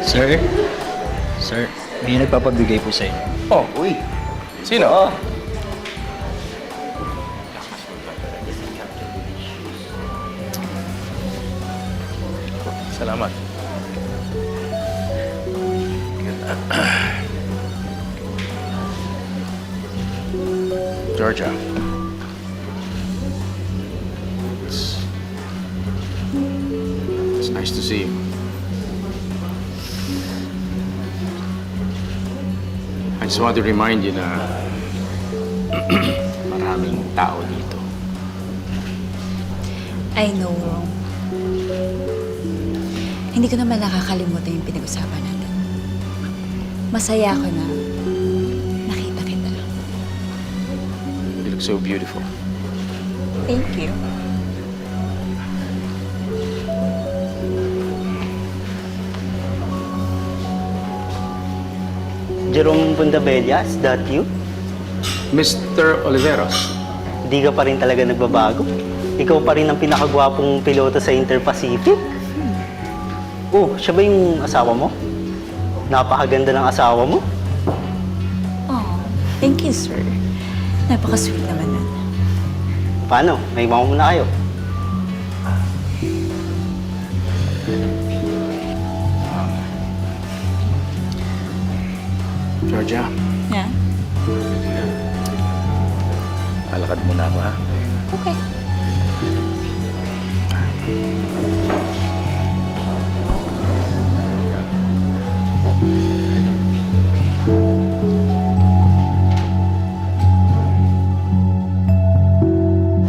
Sir? Sir, may nagpapabigay po sa inyo. Oh, uy. Sino? Oh, Salamat. Georgia. It's nice to see you. I just want to remind you na maraming tao dito. I know, Rom. Hindi ko naman nakakalimutan yung pinag-usapan natin. Masaya ako na nakita kita. You look so beautiful. Thank you. Jerome Bundabella, is that you? Mr. Oliveros. Hindi ka pa rin talaga nagbabago. Ikaw pa rin ang pinakagwapong piloto sa Interpacific. Oh, siya ba yung asawa mo? Napakaganda ng asawa mo. Oh, thank you, sir. Napaka-sweet naman nun. Paano? May mama mo na kayo. Georgia, Yeah? alakad muna ako, ha? Okay.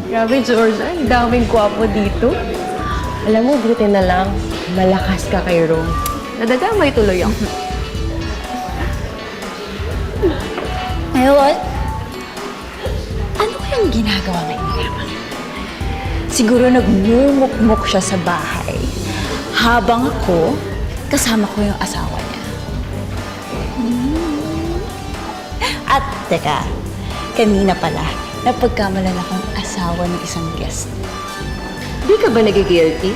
Grabe, Jordan. Daming gwapo dito. Alam mo, buti na lang. Malakas ka kay Rom. Nadadamay tuloy ako. You know what? Ano kayang ginagawa ngayon ni Emma? Siguro nagmumukmuk siya sa bahay habang ako kasama ko yung asawa niya. At teka, kanina pala, napagkamalan akong asawa ng isang guest. Di ka ba nagigilty?